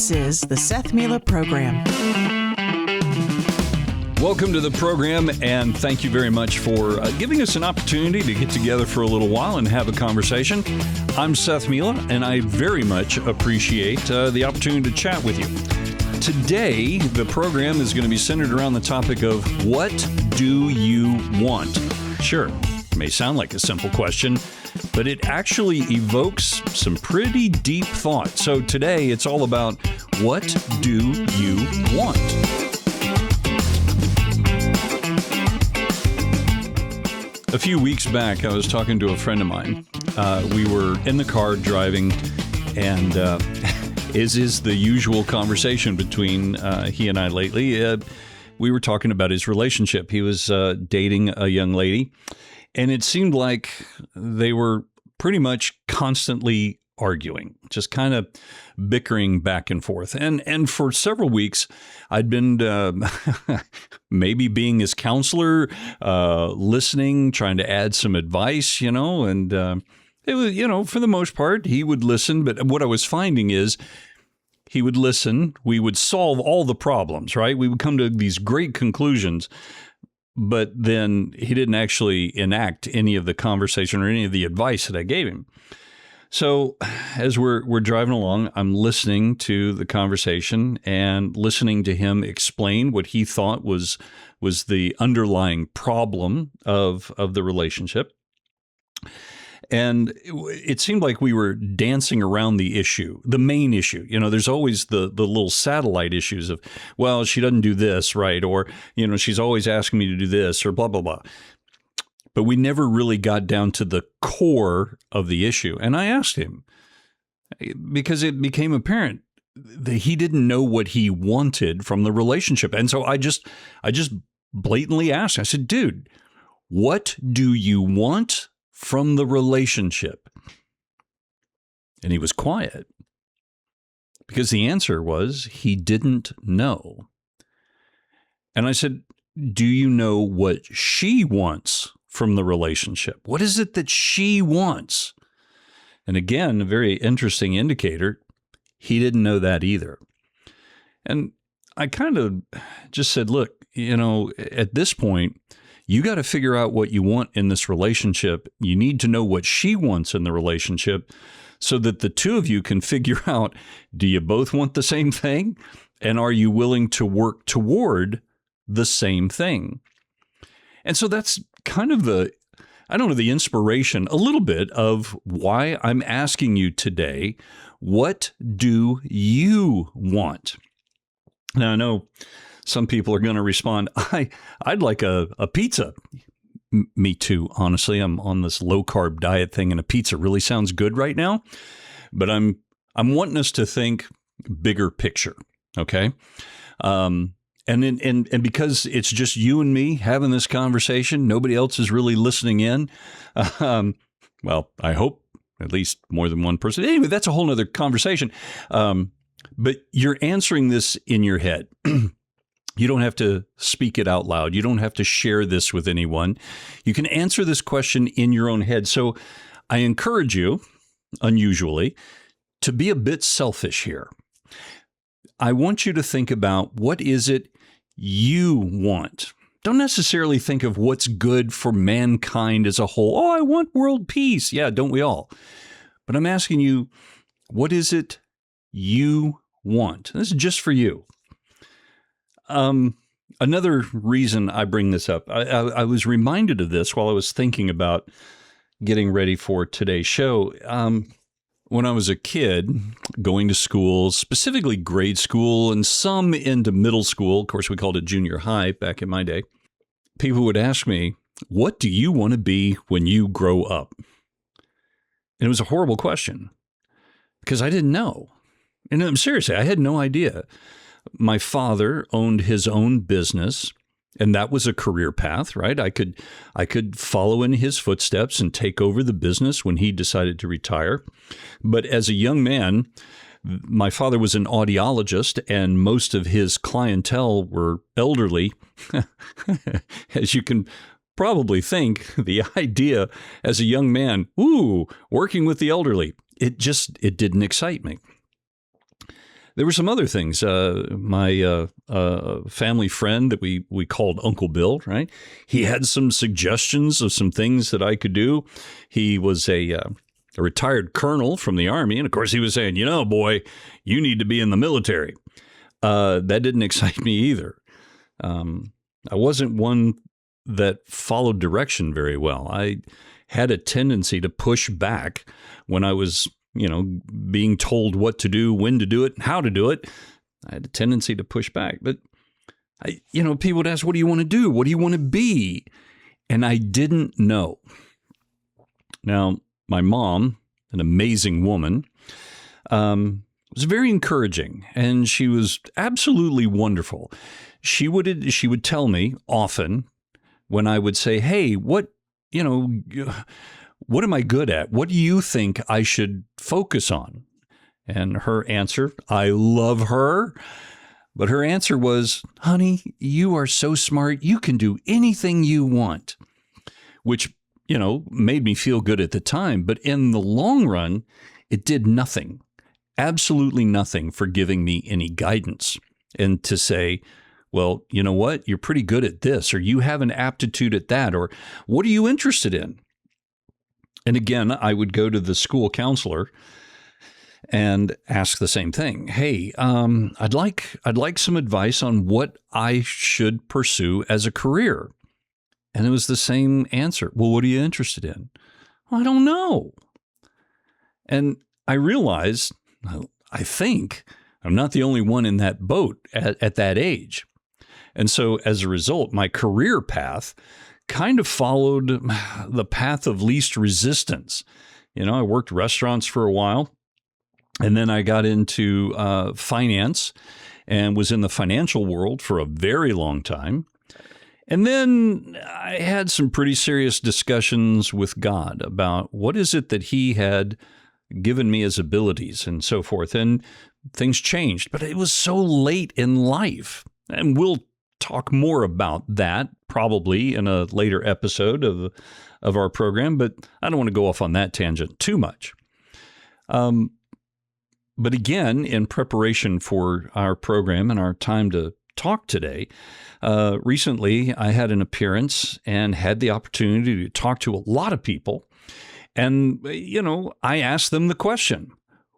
This is the Seth Mila Program. Welcome to the program, and thank you very much for giving us an opportunity to get together for a little while and have a conversation. I'm Seth Mila, and I very much appreciate the opportunity to chat with you. Today, the program is going to be centered around the topic of what do you want? Sure, it may sound like a simple question, but it actually evokes some pretty deep thought. So today, it's all about what do you want? A few weeks back, I was talking to a friend of mine. We were in the car driving, and as is the usual conversation between he and I lately, we were talking about his relationship. He was dating a young lady, and it seemed like they were pretty much constantly arguing, just kind of bickering back and forth. And for several weeks, I'd been maybe being his counselor, listening, trying to add some advice, and it was, for the most part, he would listen. But what I was finding is he would listen. We would solve all the problems, right? We would come to these great conclusions. But then he didn't actually enact any of the conversation or any of the advice that I gave him. So as we're driving along, I'm listening to the conversation and listening to him explain what he thought was the underlying problem of the relationship. And it seemed like we were dancing around the issue, the main issue. There's always the little satellite issues of, well, she doesn't do this, right? Or, she's always asking me to do this or blah, blah, blah. But we never really got down to the core of the issue. And I asked him, because it became apparent that he didn't know what he wanted from the relationship. And so I just blatantly asked, I said, dude, what do you want from the relationship? And he was quiet because the answer was he didn't know. And I said, do you know what she wants from the relationship? What is it that she wants? And again, a very interesting indicator, he didn't know that either. And I kind of just said, look, at this point, you got to figure out what you want in this relationship. You need to know what she wants in the relationship so that the two of you can figure out, do you both want the same thing? And are you willing to work toward the same thing? And so that's kind of the inspiration a little bit of why I'm asking you today, what do you want? Now, I know some people are going to respond, I'd like a pizza. Me too, honestly. I'm on this low-carb diet thing, and a pizza really sounds good right now. But I'm wanting us to think bigger picture, okay? And because it's just you and me having this conversation, nobody else is really listening in. Well, I hope at least more than one person. Anyway, that's a whole nother conversation. But you're answering this in your head. You don't have to speak it out loud. You don't have to share this with anyone. You can answer this question in your own head. So I encourage you, unusually, to be a bit selfish here. I want you to think about what is it you want. Don't necessarily think of what's good for mankind as a whole. Oh, I want world peace. Yeah, don't we all? But I'm asking you, what is it you want? This is just for you. Another reason I bring this up, I was reminded of this while I was thinking about getting ready for today's show. When I was a kid, going to school, specifically grade school and some into middle school, of course, we called it junior high back in my day, people would ask me, what do you want to be when you grow up? And it was a horrible question because I didn't know. And seriously, I had no idea. My father owned his own business, and that was a career path, right? I could follow in his footsteps and take over the business when he decided to retire. But as a young man, my father was an audiologist, and most of his clientele were elderly. As you can probably think, the idea as a young man, working with the elderly, it didn't excite me. There were some other things. My family friend that we called Uncle Bill, right? He had some suggestions of some things that I could do. He was a retired colonel from the Army. And of course, he was saying, boy, you need to be in the military. That didn't excite me either. I wasn't one that followed direction very well. I had a tendency to push back when I was, being told what to do, when to do it, and how to do it. I had a tendency to push back. But, people would ask, what do you want to do? What do you want to be? And I didn't know. Now, my mom, an amazing woman, was very encouraging, and she was absolutely wonderful. She would tell me often when I would say, hey, what am I good at? What do you think I should focus on? And her answer, I love her, but her answer was, honey, you are so smart. You can do anything you want, which, made me feel good at the time. But in the long run, it did nothing, absolutely nothing for giving me any guidance. And to say, well, you know what? You're pretty good at this, or you have an aptitude at that, or what are you interested in? And again, I would go to the school counselor and ask the same thing. Hey, I'd like some advice on what I should pursue as a career. And it was the same answer. Well, what are you interested in? Well, I don't know. And I realized, I think I'm not the only one in that boat at that age. And so as a result, my career path kind of followed the path of least resistance. I worked restaurants for a while, and then I got into finance and was in the financial world for a very long time. And then I had some pretty serious discussions with God about what is it that he had given me as abilities and so forth. And things changed, but it was so late in life. And we'll talk more about that probably in a later episode of our program, but I don't want to go off on that tangent too much. But again, in preparation for our program and our time to talk today, recently I had an appearance and had the opportunity to talk to a lot of people. And, I asked them the question,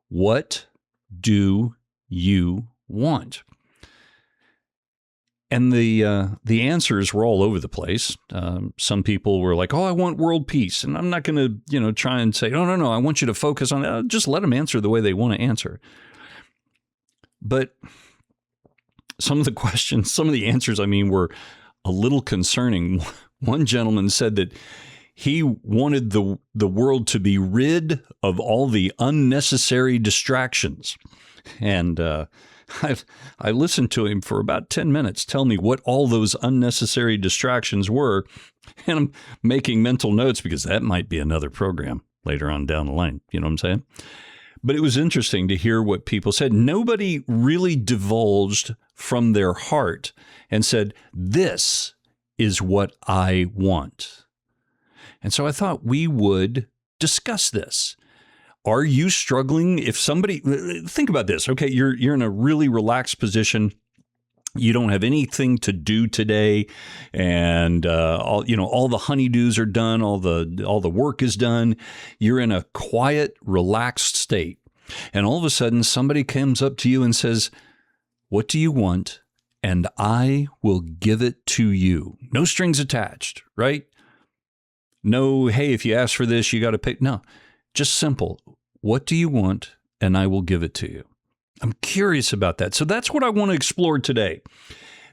what do you want? And the answers were all over the place. Some people were like, oh, I want world peace. And I'm not going to, try and say, no, I want you to focus on it. Just let them answer the way they want to answer. But some of the questions, some of the answers, were a little concerning. One gentleman said that he wanted the world to be rid of all the unnecessary distractions. And I listened to him for about 10 minutes tell me what all those unnecessary distractions were, and I'm making mental notes because that might be another program later on down the line. You know what I'm saying? But it was interesting to hear what people said. Nobody really divulged from their heart and said, this is what I want. And so I thought we would discuss this. Are you struggling? If somebody, think about this. Okay, you're in a really relaxed position. You don't have anything to do today, and all the honeydews are done. All the work is done. You're in a quiet, relaxed state, and all of a sudden, somebody comes up to you and says, "What do you want?" And I will give it to you. No strings attached, right? No, hey, if you ask for this, you got to pay. No. Just simple. What do you want? And I will give it to you. I'm curious about that. So that's what I want to explore today.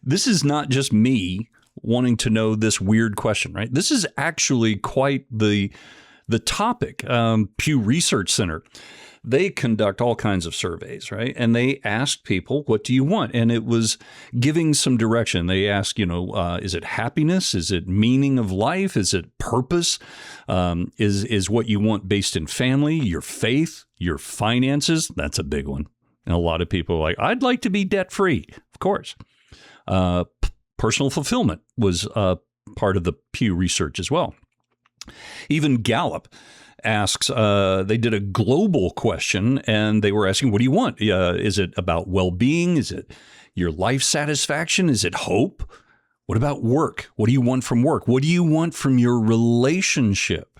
This is not just me wanting to know this weird question, right? This is actually quite the topic. Pew Research Center, they conduct all kinds of surveys, right? And they ask people, what do you want? And it was giving some direction. They ask, is it happiness? Is it meaning of life? Is it purpose? Is what you want based in family, your faith, your finances? That's a big one. And a lot of people are like, I'd like to be debt-free. Of course. Personal fulfillment was part of the Pew research as well. Even Gallup asks, they did a global question, and they were asking, what do you want? Is it about well-being? Is it your life satisfaction? Is it hope? What about work? What do you want from work? What do you want from your relationship?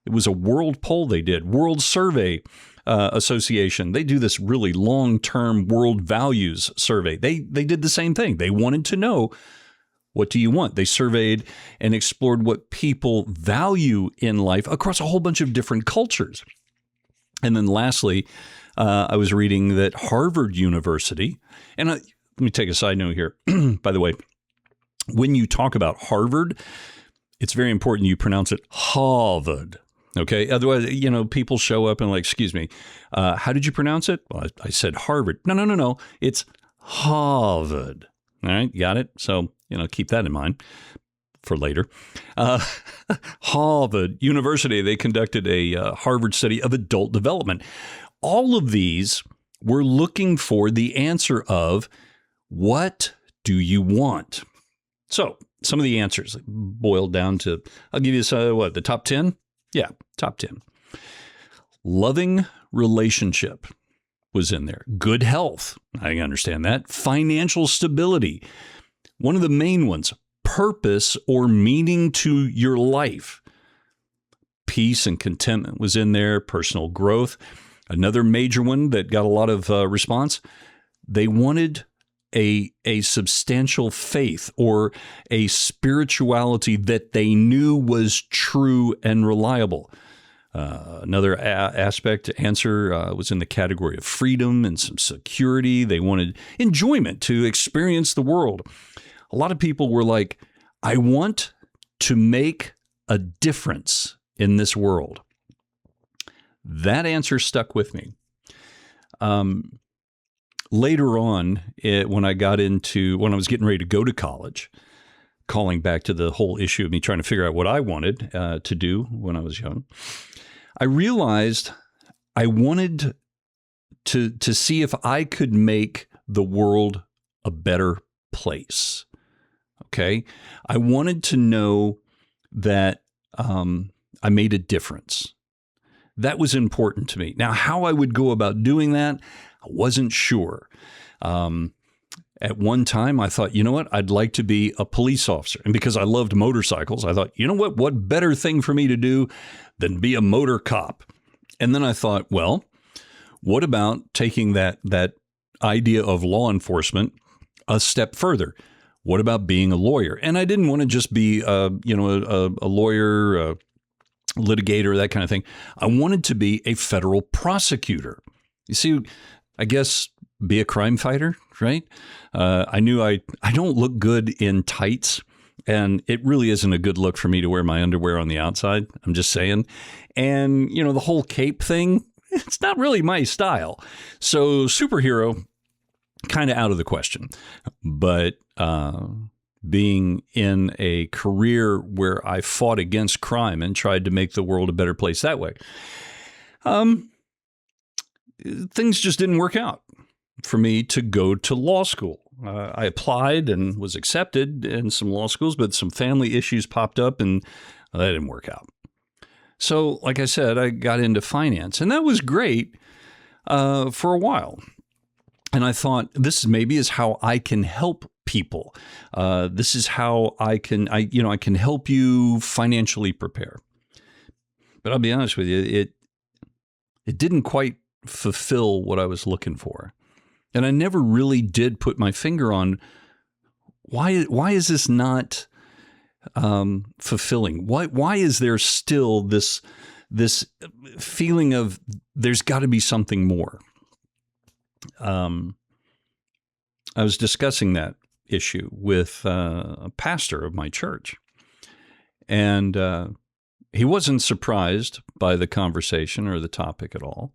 It was a world poll they did, World Survey Association. They do this really long-term world values survey. They did the same thing. They wanted to know, what do you want? They surveyed and explored what people value in life across a whole bunch of different cultures. And then lastly, I was reading that Harvard University, and let me take a side note here. By the way, when you talk about Harvard, it's very important you pronounce it Harvard. Okay. Otherwise, people show up and like, excuse me, how did you pronounce it? Well, I said Harvard. No. It's Harvard. All right. Got it. So, keep that in mind for later. Harvard University, they conducted a Harvard study of adult development. All of these were looking for the answer of, what do you want? So some of the answers boiled down to, I'll give you the top 10? Yeah, top 10. Loving relationship was in there. Good health. I understand that. Financial stability. One of the main ones, purpose or meaning to your life. Peace and contentment was in there. Personal growth. Another major one that got a lot of response. They wanted a substantial faith or a spirituality that they knew was true and reliable. Another answer was in the category of freedom and some security. They wanted enjoyment to experience the world. A lot of people were like, I want to make a difference in this world. That answer stuck with me. Later on, when I was getting ready to go to college, calling back to the whole issue of me trying to figure out what I wanted to do when I was young, I realized I wanted to see if I could make the world a better place. Okay. I wanted to know that I made a difference. That was important to me. Now, how I would go about doing that, I wasn't sure. At one time, I thought, I'd like to be a police officer. And because I loved motorcycles, I thought, what better thing for me to do than be a motor cop? And then I thought, well, what about taking that idea of law enforcement a step further? What about being a lawyer? And I didn't want to just be, a lawyer, litigator, that kind of thing. I wanted to be a federal prosecutor. You see, I guess be a crime fighter, right? I knew I don't look good in tights, and it really isn't a good look for me to wear my underwear on the outside. I'm just saying. And, the whole cape thing, it's not really my style. So superhero, kind of out of the question. But being in a career where I fought against crime and tried to make the world a better place that way, things just didn't work out for me to go to law school. I applied and was accepted in some law schools, but some family issues popped up and that didn't work out. So, like I said, I got into finance, and that was great for a while. And I thought, this maybe is how I can help people. This is how I can help you financially prepare. But I'll be honest with you, it didn't quite fulfill what I was looking for. And I never really did put my finger on why is this not fulfilling? Why is there still this feeling of there's got to be something more? I was discussing that issue with a pastor of my church, and he wasn't surprised by the conversation or the topic at all.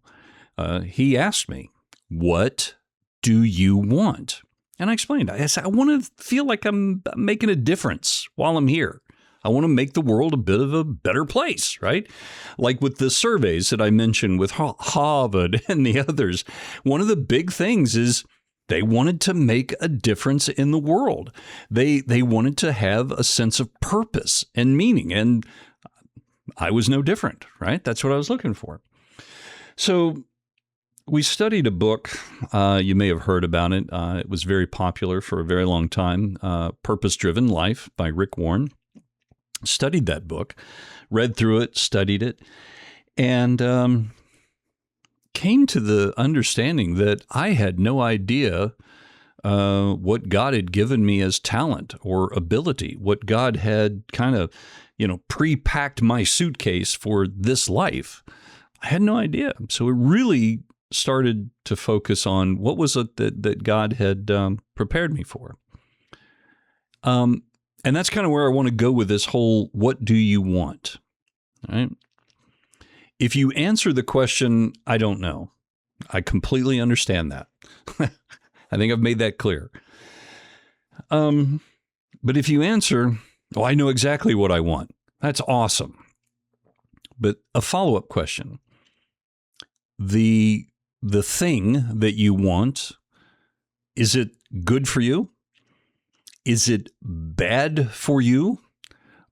He asked me, "What do you want?" And I explained. I said, I want to feel like I'm making a difference while I'm here. I want to make the world a bit of a better place, right? Like with the surveys that I mentioned with Harvard and the others, one of the big things is they wanted to make a difference in the world. They wanted to have a sense of purpose and meaning. And I was no different, right? That's what I was looking for. So we studied a book. You may have heard about it. It was very popular for a very long time, Purpose-Driven Life by Rick Warren. Studied that book, read through it, studied it, and came to the understanding that I had no idea what God had given me as talent or ability, what God had kind of, pre-packed my suitcase for this life. I had no idea. So it really started to focus on what was it that God had prepared me for. And that's kind of where I want to go with this whole, what do you want? All right. If you answer the question, I don't know, I completely understand that. I think I've made that clear. But if you answer, oh, I know exactly what I want, that's awesome. But a follow-up question, the thing that you want, is it good for you? Is it bad for you?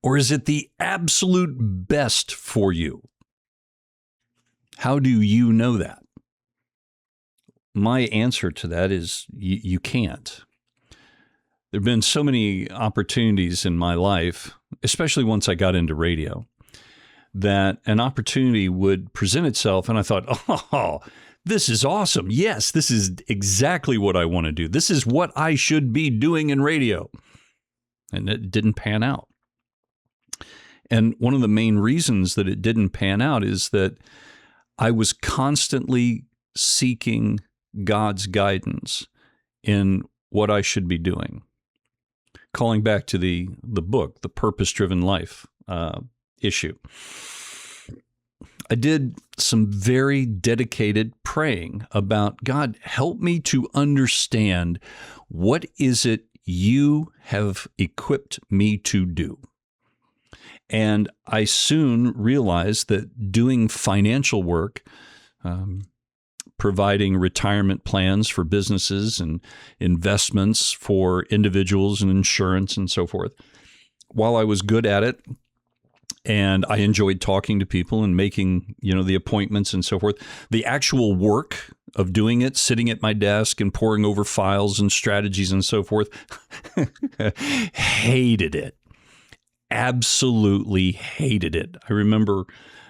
Or is it the absolute best for you? How do you know that? My answer to that is you can't. There have been so many opportunities in my life, especially once I got into radio, that an opportunity would present itself and I thought, oh, this is awesome. Yes, this is exactly what I want to do. This is what I should be doing in radio. And it didn't pan out. And one of the main reasons that it didn't pan out is that I was constantly seeking God's guidance in what I should be doing. Calling back to the book, The Purpose-Driven Life issue. I did some very dedicated praying about, God, help me to understand what is it you have equipped me to do. And I soon realized that doing financial work, providing retirement plans for businesses and investments for individuals and insurance and so forth, while I was good at it, and I enjoyed talking to people and making, the appointments and so forth, the actual work of doing it, sitting at my desk and poring over files and strategies and so forth, hated it. Absolutely hated it. I remember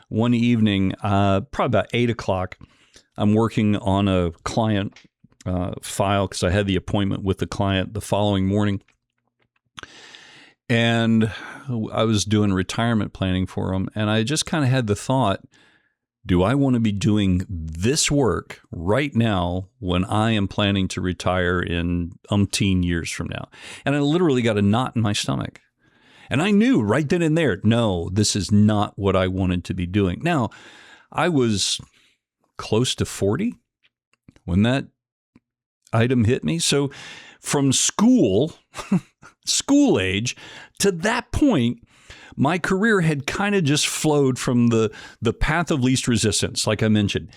one evening, probably about 8 o'clock, I'm working on a client file because I had the appointment with the client the following morning. And I was doing retirement planning for him. And I just kind of had the thought, do I want to be doing this work right now when I am planning to retire in umpteen years from now? And I literally got a knot in my stomach. And I knew right then and there, no, this is not what I wanted to be doing. Now, I was close to 40 when that item hit me. So from school age to that point, my career had kind of just flowed from the path of least resistance, like I mentioned,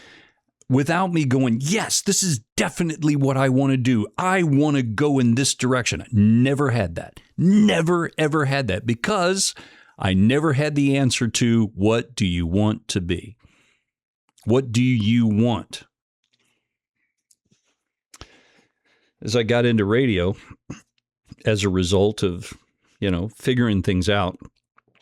without me going, yes, this is definitely what I want to do. I want to go in this direction. I never had that. Never, ever had that, because I never had the answer to, what do you want to be? What do you want? As I got into radio, as a result of, figuring things out,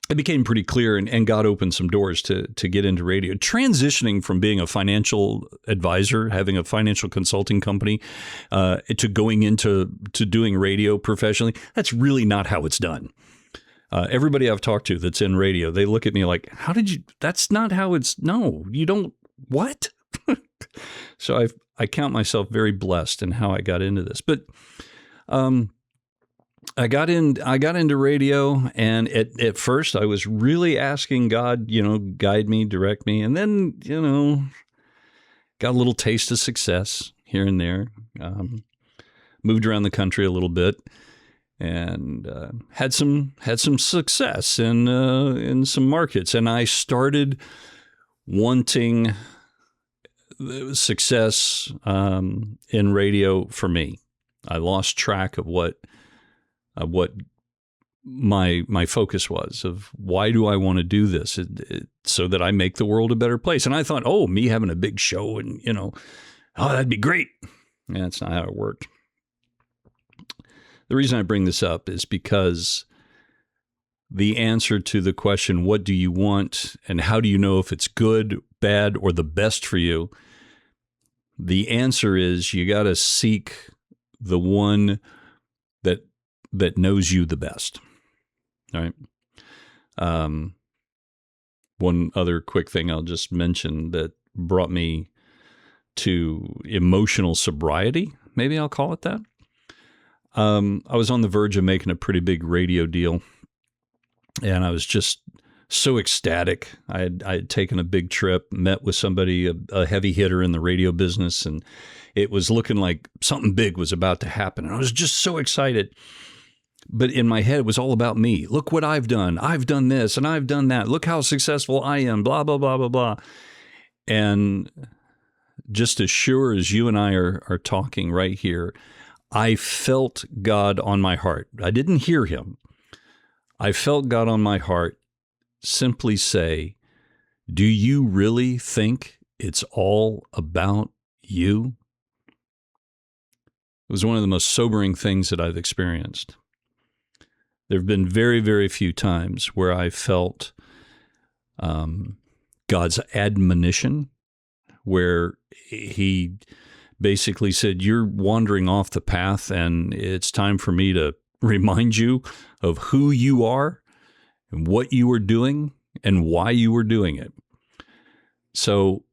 it became pretty clear, and God opened some doors to get into radio. Transitioning from being a financial advisor, having a financial consulting company, to going into doing radio professionally, that's really not how it's done. Everybody I've talked to that's in radio, they look at me like, how did you, that's not how it's, no, you don't, what? So I count myself very blessed in how I got into this. But I got into radio, and at first I was really asking God, guide me, direct me. And then, got a little taste of success here and there. Moved around the country a little bit, and had some success in some markets. And I started wanting success in radio for me. I lost track of what my focus was of why do I want to do this? So that I make the world a better place. And I thought, oh, me having a big show and, oh, that'd be great. Yeah, that's not how it worked. The reason I bring this up is because the answer to the question, what do you want and how do you know if it's good, bad, or the best for you? The answer is you got to seek the one that knows you the best. All right. One other quick thing I'll just mention that brought me to emotional sobriety, maybe I'll call it that. I was on the verge of making a pretty big radio deal, and I was just so ecstatic. I had taken a big trip, met with somebody, a heavy hitter in the radio business, and it was looking like something big was about to happen. And I was just so excited. But in my head, it was all about me. Look what I've done. I've done this and I've done that. Look how successful I am, blah, blah, blah, blah, blah. And just as sure as you and I are talking right here, I felt God on my heart. I didn't hear him. I felt God on my heart simply say, do you really think it's all about you? It was one of the most sobering things that I've experienced. There have been very, very few times where I felt God's admonition, where he basically said, you're wandering off the path and it's time for me to remind you of who you are and what you are doing and why you are doing it. So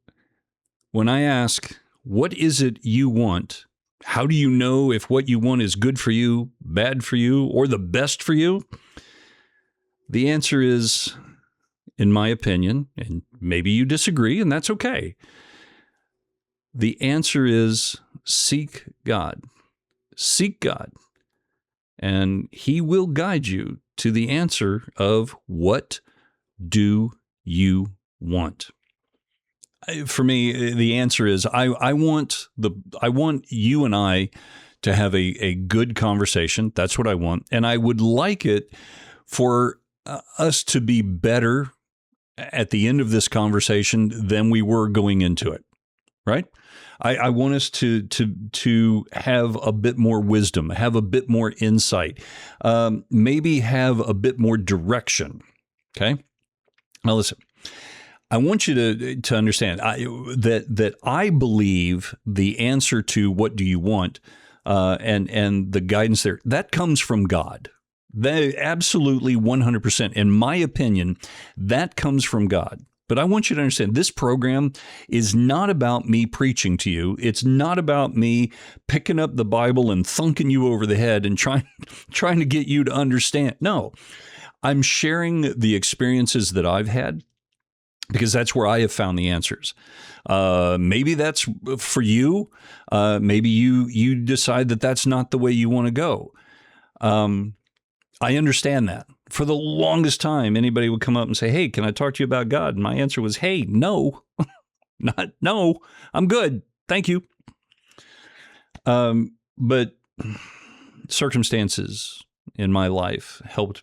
when I ask, what is it you want? How do you know if what you want is good for you, bad for you, or the best for you? The answer is, in my opinion, and maybe you disagree, and that's okay. The answer is seek God. Seek God. And he will guide you to the answer of what do you want? For me, the answer is I want you and I to have a good conversation. That's what I want. And I would like it for us to be better at the end of this conversation than we were going into it. Right? I want us to have a bit more wisdom, have a bit more insight, maybe have a bit more direction. Okay? Now listen. I want you to understand that I believe the answer to what do you want and the guidance there, that comes from God. That absolutely 100%. In my opinion, that comes from God. But I want you to understand this program is not about me preaching to you. It's not about me picking up the Bible and thunking you over the head and trying to get you to understand. No, I'm sharing the experiences that I've had, because that's where I have found the answers. Maybe that's for you. Maybe you decide that that's not the way you want to go. I understand that. For the longest time, anybody would come up and say, hey, can I talk to you about God? And my answer was, hey, no, no, I'm good. Thank you. But circumstances in my life helped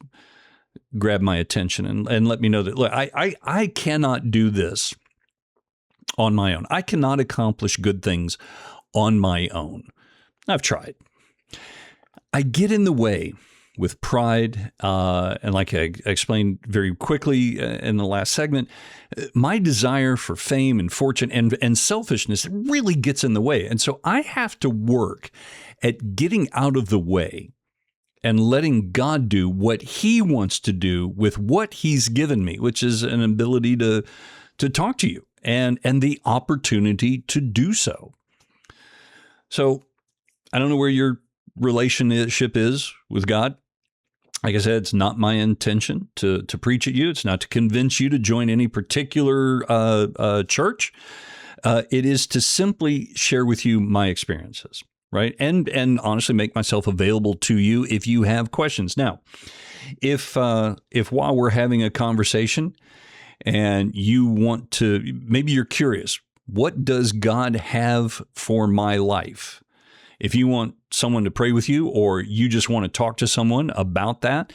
grab my attention and let me know that, look, I cannot do this on my own. I cannot accomplish good things on my own. I've tried. I get in the way with pride, and like I explained very quickly in the last segment, my desire for fame and fortune and selfishness really gets in the way. And so I have to work at getting out of the way and letting God do what he wants to do with what he's given me, which is an ability to talk to you and the opportunity to do so. So I don't know where your relationship is with God. Like I said, it's not my intention to preach at you. It's not to convince you to join any particular church. It is to simply share with you my experiences, right? And honestly, make myself available to you if you have questions. Now, if while we're having a conversation and you want to, maybe you're curious, what does God have for my life? if you want someone to pray with you or you just want to talk to someone about that,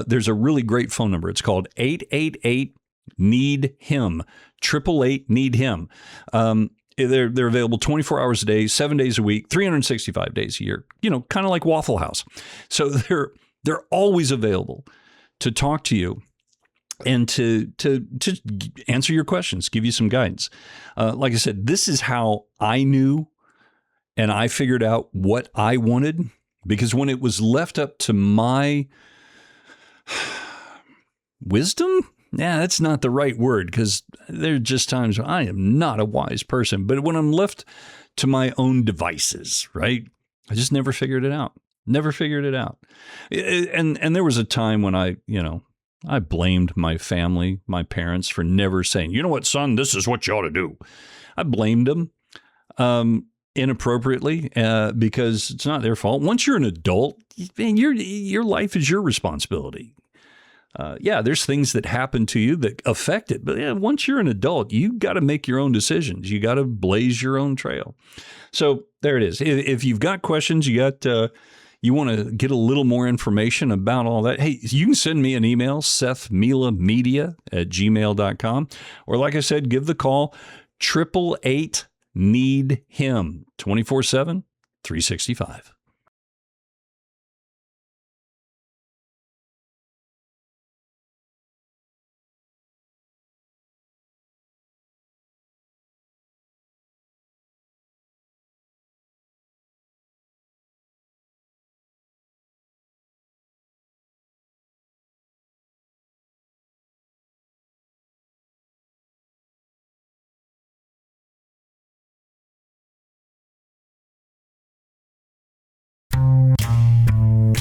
there's a really great phone number. It's called 888-NEED-HIM, 888-NEED-HIM. They're available 24 hours a day, 7 days a week, 365 days a year, kind of like Waffle House. So they're always available to talk to you and to answer your questions, give you some guidance. Like I said, this is how I knew and I figured out what I wanted, because when it was left up to my wisdom, that's not the right word, because there are just times when I am not a wise person. But when I'm left to my own devices, right, I just never figured it out. And there was a time when I blamed my family, my parents, for never saying, you know what, son, this is what you ought to do. I blamed them inappropriately because it's not their fault. Once you're an adult, man, your life is your responsibility. There's things that happen to you that affect it. But once you're an adult, you got to make your own decisions. You got to blaze your own trail. So there it is. If you've got questions, you want to get a little more information about all that, hey, you can send me an email, SethMilaMedia@gmail.com. Or like I said, give the call, 888-NEED-HIM, 24/7, 365.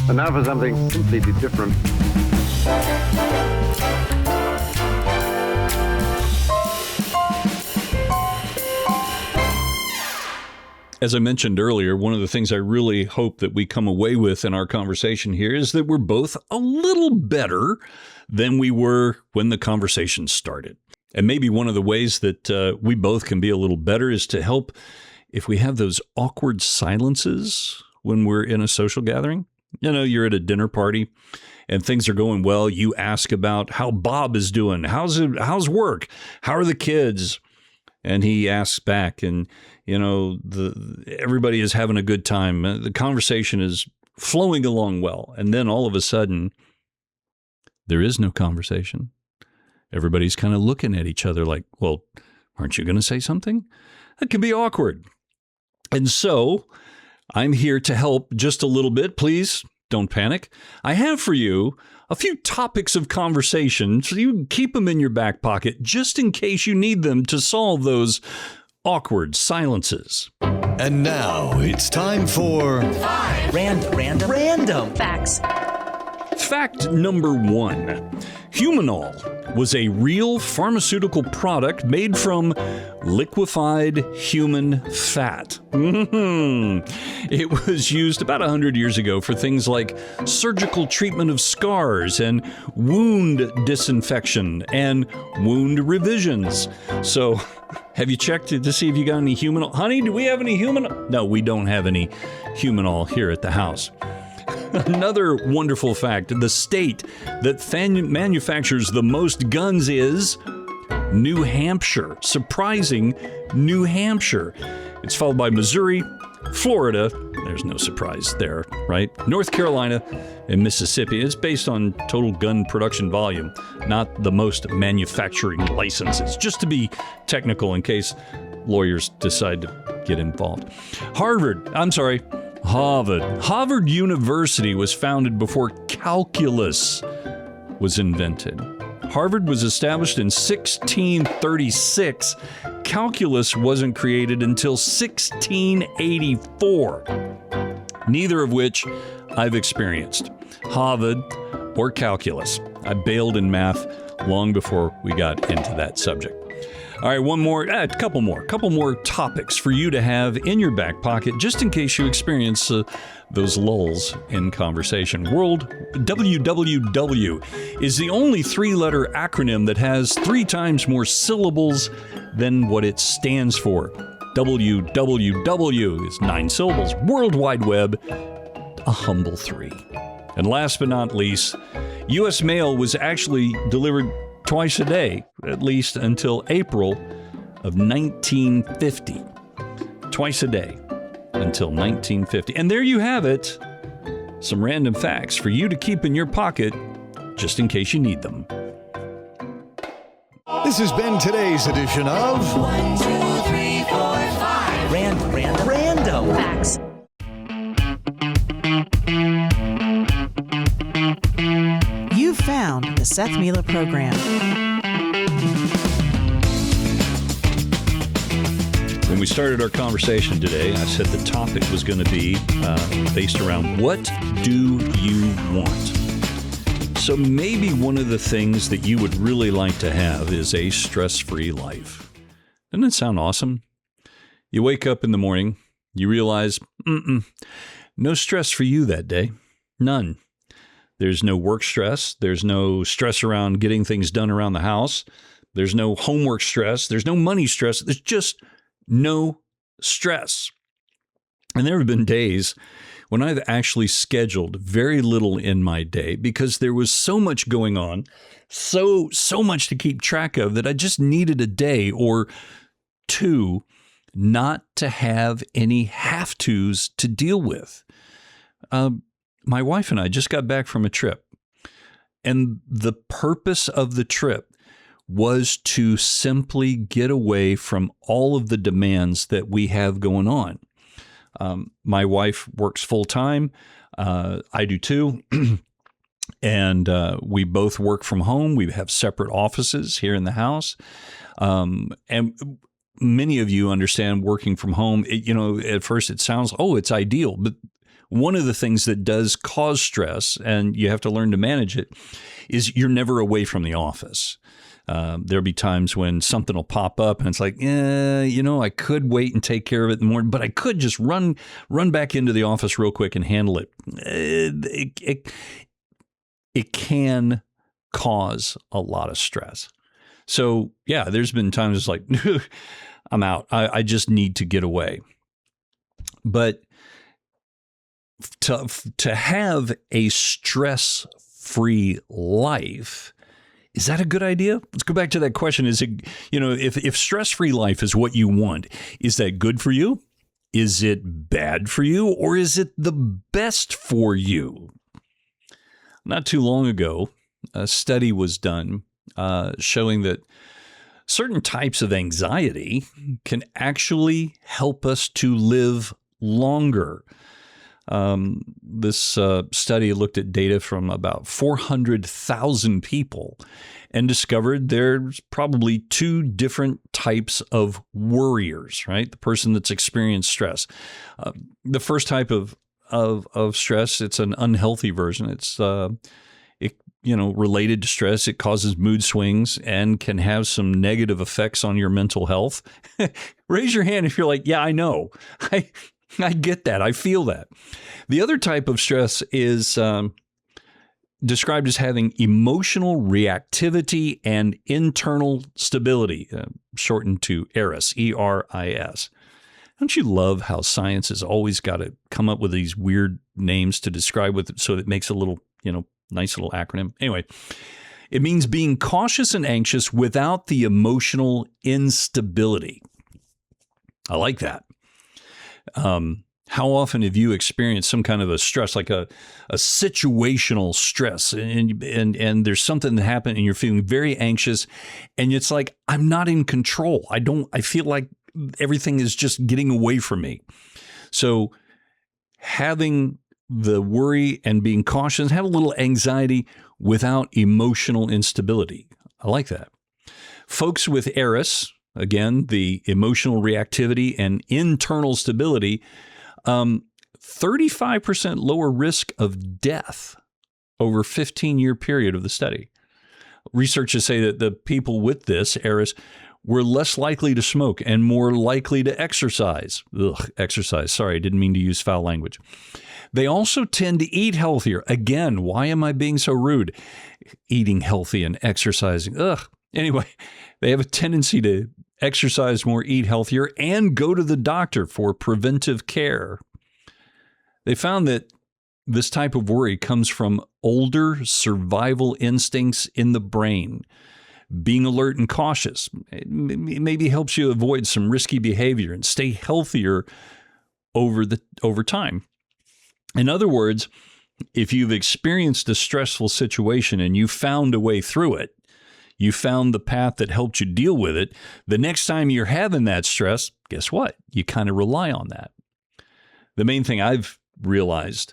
And now for something completely different. As I mentioned earlier, one of the things I really hope that we come away with in our conversation here is that we're both a little better than we were when the conversation started. And maybe one of the ways that we both can be a little better is to help if we have those awkward silences when we're in a social gathering. You're at a dinner party and things are going well. You ask about how Bob is doing. How's work? How are the kids? And he asks back, and everybody is having a good time. The conversation is flowing along well. And then all of a sudden, there is no conversation. Everybody's kind of looking at each other like, well, aren't you going to say something? That can be awkward. And so I'm here to help just a little bit. Please don't panic. I have for you a few topics of conversation so you can keep them in your back pocket just in case you need them to solve those awkward silences. And now it's time for 5 random facts. Fact number 1. Humanol was a real pharmaceutical product made from liquefied human fat. It was used about 100 years ago for things like surgical treatment of scars and wound disinfection and wound revisions. So, have you checked to see if you got any Humanol? Honey, do we have any Humanol? No, we don't have any Humanol here at the house. Another wonderful fact, the state that manufactures the most guns is New Hampshire. Surprising, New Hampshire. It's followed by Missouri, Florida. There's no surprise there, right? North Carolina and Mississippi. It's based on total gun production volume, not the most manufacturing licenses. Just to be technical in case lawyers decide to get involved. Harvard University was founded before calculus was invented. Harvard was established in 1636. Calculus wasn't created until 1684. Neither of which I've experienced. Harvard or calculus. I bailed in math long before we got into that subject. All right, a couple more topics for you to have in your back pocket just in case you experience those lulls in conversation. WWW is the only 3-letter acronym that has 3 times more syllables than what it stands for. WWW is 9 syllables. World Wide Web, a humble 3. And last but not least, U.S. mail was actually delivered twice a day, at least until April of 1950. Twice a day until 1950. And there you have it. Some random facts for you to keep in your pocket just in case you need them. This has been today's edition of 1, 2, 3, 4, 5. Random Facts. You found the Seth Miller Program. When we started our conversation today, I said the topic was going to be based around what do you want? So maybe one of the things that you would really like to have is a stress-free life. Doesn't it sound awesome? You wake up in the morning, you realize, no stress for you that day. None. There's no work stress. There's no stress around getting things done around the house. There's no homework stress. There's no money stress. There's just no stress. And there have been days when I've actually scheduled very little in my day because there was so much going on, so much to keep track of that I just needed a day or two not to have any have-tos to deal with. My wife and I just got back from a trip, and the purpose of the trip was to simply get away from all of the demands that we have going on. My wife works full-time. I do too. And we both work from home. We have separate offices here in the house. And many of you understand working from home. At first it sounds, it's ideal. But one of the things that does cause stress, and you have to learn to manage it, is you're never away from the office. There'll be times when something will pop up and it's like, I could wait and take care of it in the morning, but I could just run back into the office real quick and handle it. It can cause a lot of stress. So yeah, there's been times it's like, I'm out. I just need to get away. But to have a stress-free life, is that a good idea? Let's go back to that question. Is it, if stress-free life is what you want, is that good for you? Is it bad for you? Or is it the best for you? Not too long ago, a study was done showing that certain types of anxiety can actually help us to live longer. This study looked at data from about 400,000 people and discovered there's probably 2 different types of worriers, right? The person that's experienced stress. The first type of stress, it's an unhealthy version. It's related to stress. It causes mood swings and can have some negative effects on your mental health. Raise your hand if you're like, yeah, I know. I get that. I feel that. The other type of stress is described as having emotional reactivity and internal stability, shortened to ERIS, E-R-I-S. Don't you love how science has always got to come up with these weird names to describe with it so it makes a little, nice little acronym? Anyway, it means being cautious and anxious without the emotional instability. I like that. How often have you experienced some kind of a stress, like a situational stress, and there's something that happened and you're feeling very anxious and it's like, I'm not in control. I feel like everything is just getting away from me. So having the worry and being cautious, have a little anxiety without emotional instability. I like that. Folks with ERIS, again, the emotional reactivity and internal stability, 35% lower risk of death over a 15-year period of the study. Researchers say that the people with this, ERIS, were less likely to smoke and more likely to exercise. Exercise. Sorry, I didn't mean to use foul language. They also tend to eat healthier. Again, why am I being so rude? Eating healthy and exercising. Anyway, they have a tendency to exercise more, eat healthier, and go to the doctor for preventive care. They found that this type of worry comes from older survival instincts in the brain. Being alert and cautious maybe helps you avoid some risky behavior and stay healthier over time. In other words, if you've experienced a stressful situation and you found a way through it, you found the path that helped you deal with it, the next time you're having that stress, guess what? You kind of rely on that. The main thing I've realized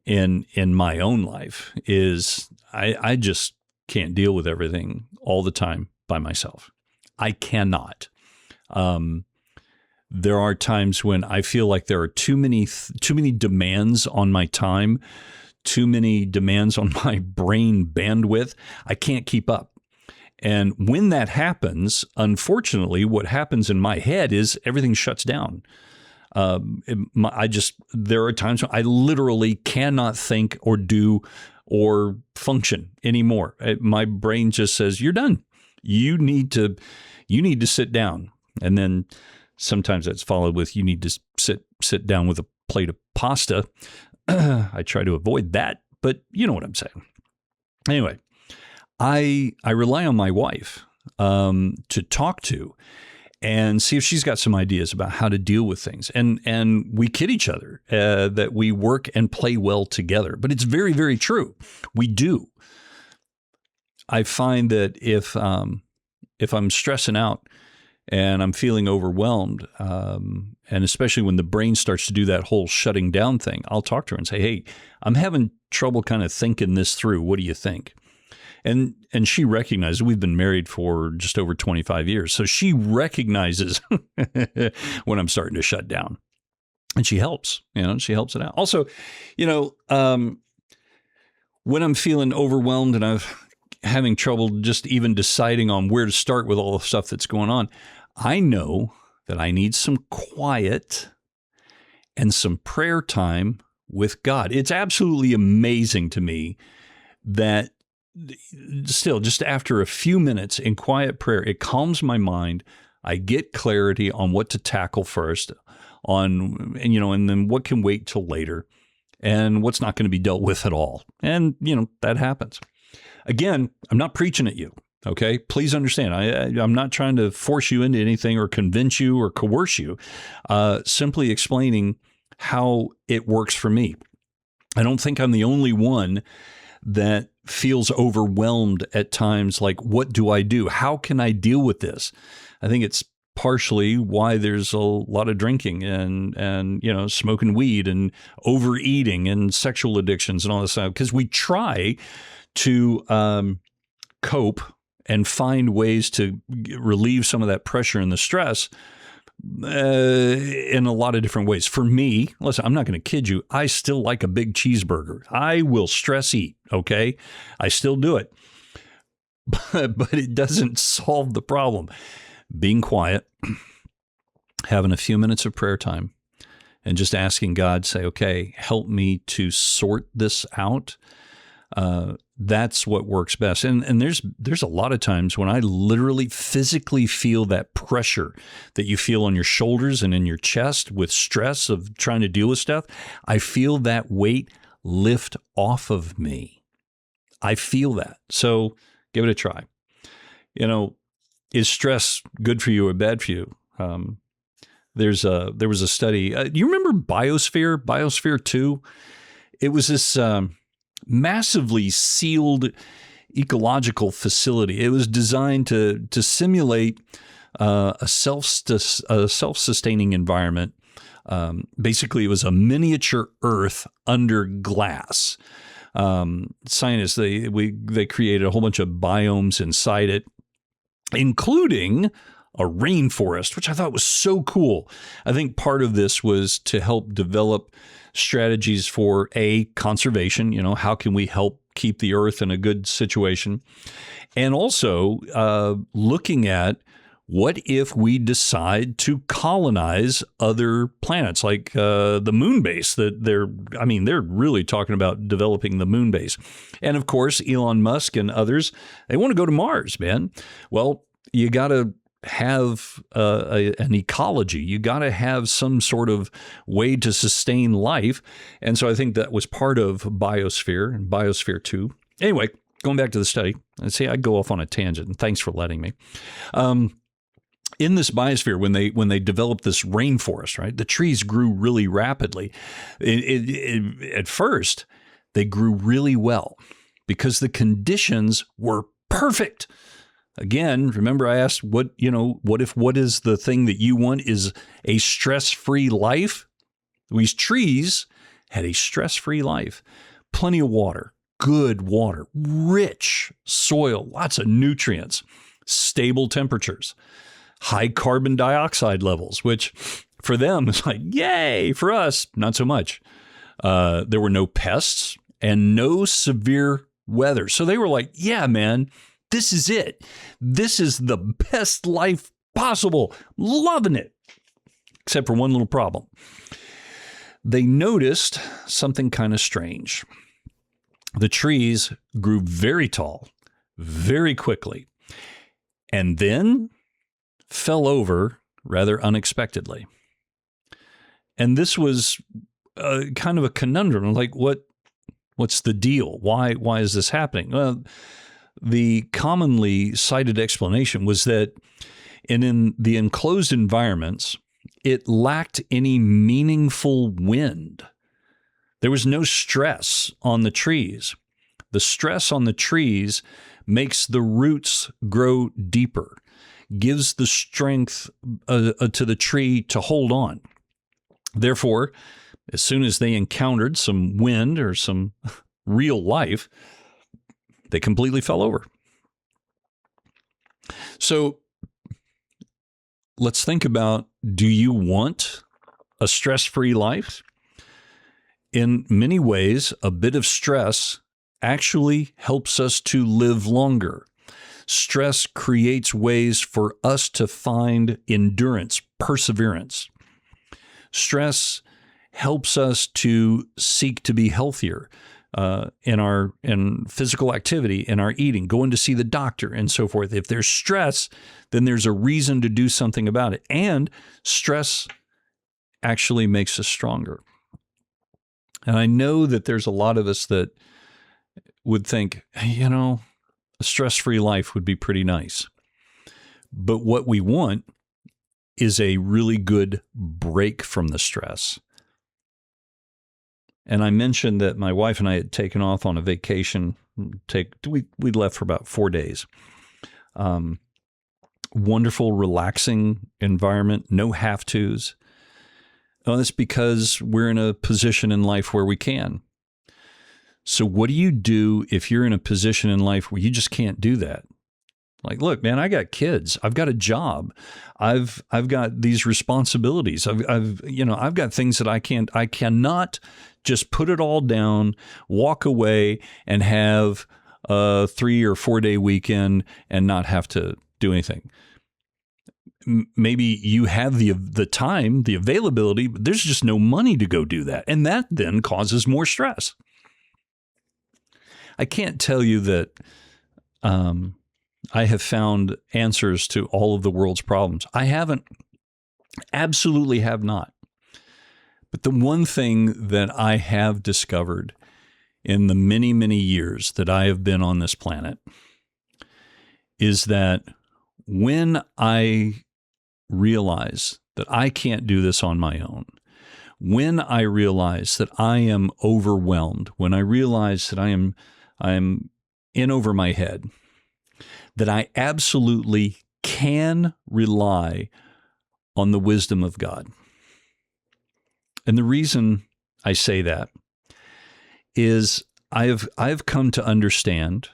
in my own life is I just can't deal with everything all the time by myself. I cannot. There are times when I feel like there are too many demands on my time, too many demands on my brain bandwidth. I can't keep up. And when that happens, unfortunately, what happens in my head is everything shuts down. There are times when I literally cannot think or do or function anymore. My brain just says, "You're done. You need to sit down." And then sometimes that's followed with, "You need to sit down with a plate of pasta." I try to avoid that, but you know what I'm saying. Anyway, I rely on my wife to talk to and see if she's got some ideas about how to deal with things. And we kid each other that we work and play well together. But it's very, very true. We do. I find that if I'm stressing out and I'm feeling overwhelmed, and especially when the brain starts to do that whole shutting down thing, I'll talk to her and say, "Hey, I'm having trouble kind of thinking this through. What do you think?" And she recognizes, we've been married for just over 25 years. So she recognizes when I'm starting to shut down, and she helps, she helps it out. Also, when I'm feeling overwhelmed and I'm having trouble just even deciding on where to start with all the stuff that's going on, I know that I need some quiet and some prayer time with God. It's absolutely amazing to me that still, just after a few minutes in quiet prayer, it calms my mind. I get clarity on what to tackle first, and then what can wait till later, and what's not going to be dealt with at all. And, that happens. Again, I'm not preaching at you, okay? Please understand. I'm not trying to force you into anything or convince you or coerce you, simply explaining how it works for me. I don't think I'm the only one that feels overwhelmed at times, like, what do I do? How can I deal with this? I think it's partially why there's a lot of drinking and smoking weed and overeating and sexual addictions and all this stuff, because we try to cope and find ways to relieve some of that pressure and the stress in a lot of different ways. For me, listen, I'm not going to kid you. I still like a big cheeseburger. I will stress eat. Okay. I still do it, but it doesn't solve the problem. Being quiet, having a few minutes of prayer time, and just asking God, say, okay, help me to sort this out. That's what works best. And there's a lot of times when I literally physically feel that pressure that you feel on your shoulders and in your chest with stress of trying to deal with stuff. I feel that weight lift off of me. I feel that. So give it a try. Is stress good for you or bad for you? There was a study. Do you remember Biosphere 2? It was this massively sealed ecological facility. It was designed to simulate a self-sustaining environment. Basically, it was a miniature Earth under glass. Scientists, they created a whole bunch of biomes inside it, including a rainforest, which I thought was so cool. I think part of this was to help develop strategies for conservation. How can we help keep the earth in a good situation? And also looking at what if we decide to colonize other planets, like the moon base that they're really talking about developing the moon base. And of course, Elon Musk and others, they want to go to Mars, man. Well, you got to have an ecology. You got to have some sort of way to sustain life. And so I think that was part of Biosphere and Biosphere 2. Anyway, going back to the study, and see, I go off on a tangent, and thanks for letting me. In this biosphere, when they developed this rainforest, right, the trees grew really rapidly. At first, they grew really well because the conditions were perfect. Again, remember I asked what is the thing that you want is a stress-free life? These trees had a stress-free life. Plenty of water, good water, rich soil, lots of nutrients, stable temperatures, high carbon dioxide levels, which for them is like, yay. For us, not so much. There were no pests and no severe weather. So they were like, yeah, man, this is it. This is the best life possible. Loving it. Except for one little problem. They noticed something kind of strange. The trees grew very tall, very quickly, and then fell over rather unexpectedly. And this was kind of a conundrum. Like, what's the deal? Why is this happening? Well, the commonly cited explanation was that in the enclosed environments, it lacked any meaningful wind. There was no stress on the trees. The stress on the trees makes the roots grow deeper, gives the strength to the tree to hold on. Therefore, as soon as they encountered some wind or some real life, they completely fell over. So let's think about, do you want a stress-free life? In many ways, a bit of stress actually helps us to live longer. Stress creates ways for us to find endurance, perseverance. Stress helps us to seek to be healthier in physical activity, in our eating, going to see the doctor, and so forth. If there's stress, then there's a reason to do something about it. And stress actually makes us stronger. And I know that there's a lot of us that would think, a stress-free life would be pretty nice. But what we want is a really good break from the stress. And I mentioned that my wife and I had taken off on a vacation. We left for about 4 days. Wonderful, relaxing environment, no have-tos. Well, that's because we're in a position in life where we can. So what do you do if you're in a position in life where you just can't do that? Like, look, man, I got kids. I've got a job. I've got these responsibilities. I've got things that I cannot just put it all down, walk away, and have a 3 or 4 day weekend and not have to do anything. Maybe you have the time, the availability, but there's just no money to go do that. And that then causes more stress. I can't tell you that I have found answers to all of the world's problems. I haven't. Absolutely have not. But the one thing that I have discovered in the many, many years that I have been on this planet is that when I realize that I can't do this on my own, when I realize that I am overwhelmed, when I realize that I am in over my head, that I absolutely can rely on the wisdom of God. And the reason I say that is I've come to understand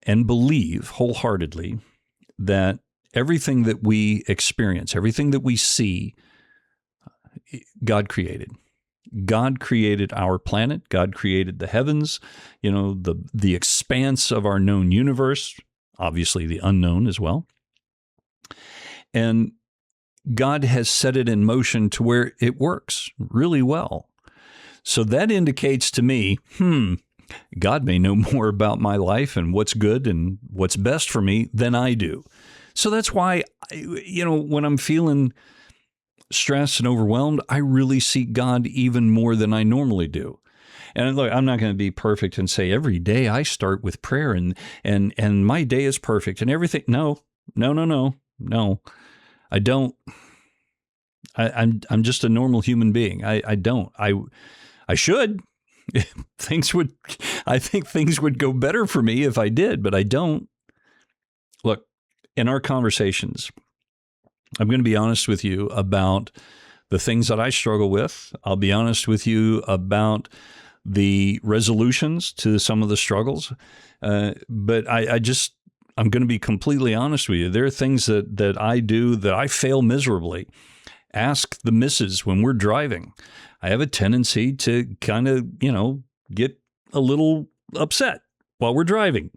and believe wholeheartedly that everything that we experience, everything that we see, God created. God created our planet. God created the heavens, the expanse of our known universe, obviously the unknown as well. And God has set it in motion to where it works really well. So that indicates to me, God may know more about my life and what's good and what's best for me than I do. So that's why, when I'm feeling stressed and overwhelmed, I really seek God even more than I normally do. And look, I'm not going to be perfect and say every day I start with prayer and my day is perfect and everything. No. I don't. I'm just a normal human being. I don't. I should. I think things would go better for me if I did, but I don't. Look, in our conversations, I'm going to be honest with you about the things that I struggle with. I'll be honest with you about the resolutions to some of the struggles. But I'm going to be completely honest with you. There are things that I do that I fail miserably. Ask the missus when we're driving. I have a tendency to kind of, get a little upset while we're driving.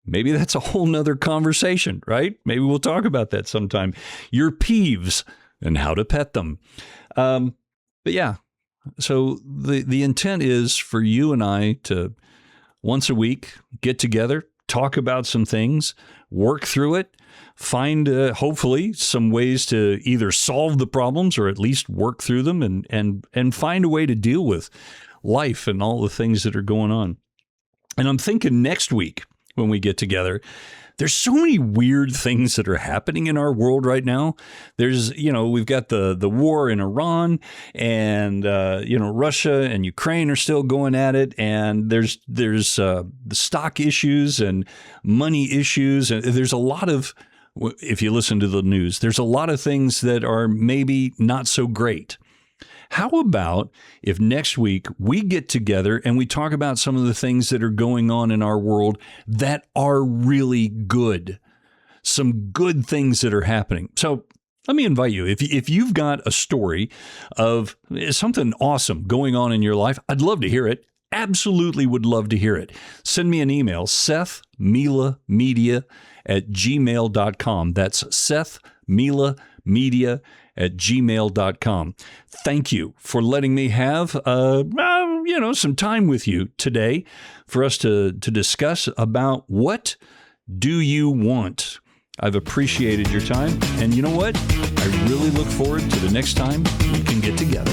Maybe that's a whole nother conversation, right? Maybe we'll talk about that sometime. Your peeves and how to pet them. But yeah, so the intent is for you and I to once a week get together, talk about some things, work through it, find hopefully some ways to either solve the problems or at least work through them and find a way to deal with life and all the things that are going on. And I'm thinking next week when we get together, there's so many weird things that are happening in our world right now. There's, we've got the war in Iran and, Russia and Ukraine are still going at it. And there's the stock issues and money issues. And there's a lot of, if you listen to the news, there's a lot of things that are maybe not so great. How about if next week we get together and we talk about some of the things that are going on in our world that are really good, some good things that are happening. So let me invite you, if you've got a story of something awesome going on in your life, I'd love to hear it. Absolutely would love to hear it. Send me an email, SethMilaMedia@gmail.com. That's SethMilaMedia@gmail.com. Thank you for letting me have, some time with you today for us to discuss about what do you want. I've appreciated your time. And you know what? I really look forward to the next time we can get together.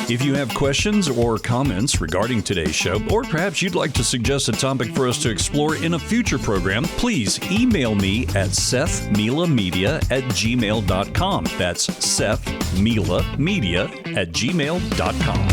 If you have questions or comments regarding today's show, or perhaps you'd like to suggest a topic for us to explore in a future program, please email me at SethMilaMedia@gmail.com. That's SethMilaMedia@gmail.com.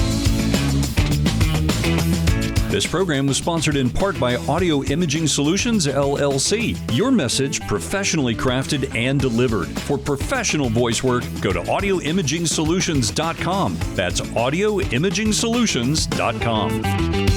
This program was sponsored in part by Audio Imaging Solutions, LLC. Your message professionally crafted and delivered. For professional voice work, go to audioimigingsolutions.com. That's audioimigingsolutions.com.